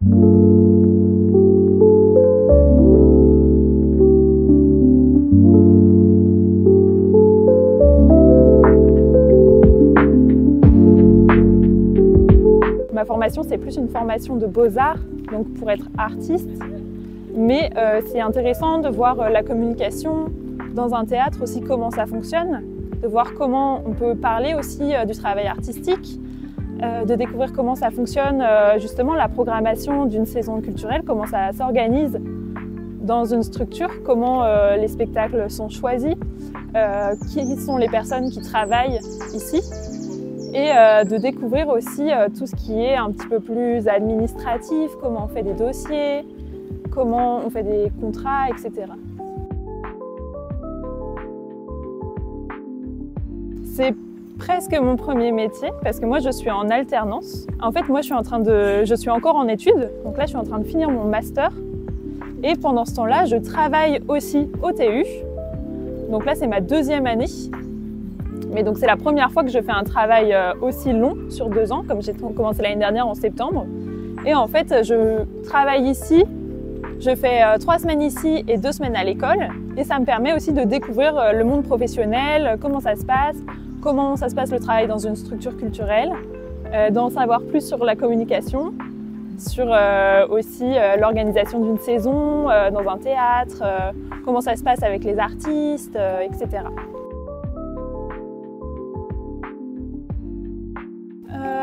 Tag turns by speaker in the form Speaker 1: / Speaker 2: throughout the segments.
Speaker 1: Ma formation, c'est plus une formation de beaux-arts, donc pour être artiste. Mais c'est intéressant de voir la communication dans un théâtre aussi, comment ça fonctionne, de voir comment on peut parler aussi du travail artistique, de découvrir comment ça fonctionne justement la programmation d'une saison culturelle, comment ça s'organise dans une structure, comment les spectacles sont choisis, qui sont les personnes qui travaillent ici. Et de découvrir aussi tout ce qui est un petit peu plus administratif, comment on fait des dossiers, comment on fait des contrats, etc. C'est presque mon premier métier parce que moi je suis en alternance. En fait, moi je suis encore en études, donc là je suis en train de finir mon master. Et pendant ce temps-là, je travaille aussi au TU. Donc là c'est ma deuxième année. Mais donc c'est la première fois que je fais un travail aussi long sur 2 ans, comme j'ai commencé l'année dernière en septembre. Et en fait, je travaille ici, je fais 3 semaines ici et 2 semaines à l'école. Et ça me permet aussi de découvrir le monde professionnel, comment ça se passe le travail dans une structure culturelle, d'en savoir plus sur la communication, sur aussi l'organisation d'une saison dans un théâtre, comment ça se passe avec les artistes, etc.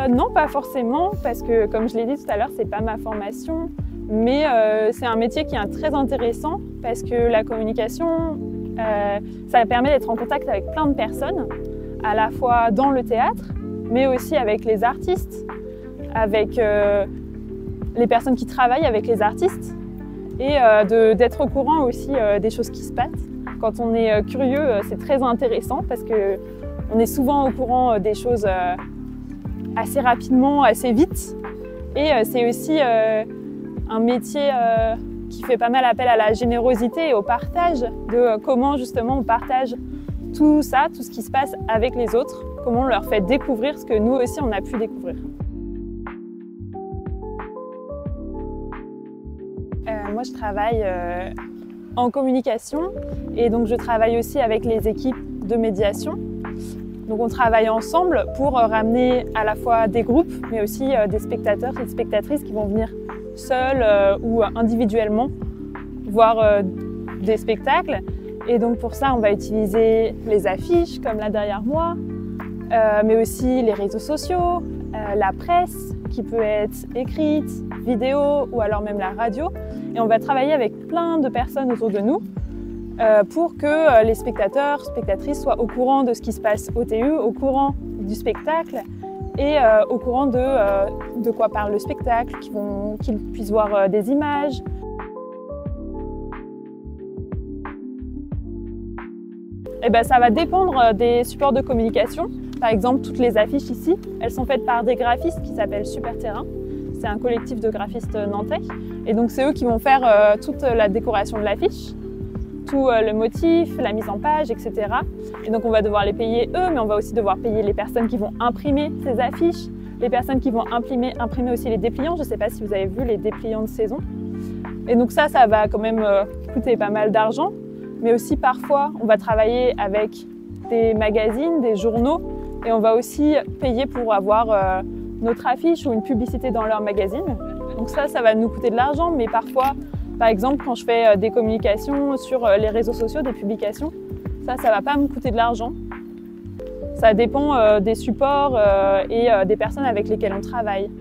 Speaker 1: Non, pas forcément, parce que comme je l'ai dit tout à l'heure, c'est pas ma formation, mais c'est un métier qui est très intéressant parce que la communication, ça permet d'être en contact avec plein de personnes, à la fois dans le théâtre, mais aussi avec les artistes, avec les personnes qui travaillent avec les artistes, et d'être au courant aussi des choses qui se passent. Quand on est curieux, c'est très intéressant parce qu'on est souvent au courant des choses assez rapidement, assez vite. Et c'est aussi un métier qui fait pas mal appel à la générosité et au partage, de comment justement on partage tout ça, tout ce qui se passe avec les autres, comment on leur fait découvrir ce que nous aussi on a pu découvrir. Moi je travaille en communication et donc je travaille aussi avec les équipes de médiation. Donc on travaille ensemble pour ramener à la fois des groupes, mais aussi des spectateurs et des spectatrices qui vont venir seuls ou individuellement voir des spectacles. Et donc pour ça, on va utiliser les affiches, comme là derrière moi, mais aussi les réseaux sociaux, la presse, qui peut être écrite, vidéo ou alors même la radio. Et on va travailler avec plein de personnes autour de nous pour que les spectateurs, spectatrices soient au courant de ce qui se passe au TU, au courant du spectacle et au courant de quoi parle le spectacle, qu'ils puissent voir des images. Et ben, ça va dépendre des supports de communication. Par exemple, toutes les affiches ici, elles sont faites par des graphistes qui s'appellent Super Terrain. C'est un collectif de graphistes nantais. Et donc c'est eux qui vont faire toute la décoration de l'affiche, tout le motif, la mise en page, etc. Et donc on va devoir les payer eux, mais on va aussi devoir payer les personnes qui vont imprimer ces affiches, les personnes qui vont imprimer aussi les dépliants. Je ne sais pas si vous avez vu les dépliants de saison. Et donc ça va quand même coûter pas mal d'argent. Mais aussi parfois, on va travailler avec des magazines, des journaux, et on va aussi payer pour avoir notre affiche ou une publicité dans leur magazine. Donc ça va nous coûter de l'argent, mais parfois, par exemple, quand je fais des communications sur les réseaux sociaux, des publications, ça va pas me coûter de l'argent. Ça dépend des supports et des personnes avec lesquelles on travaille.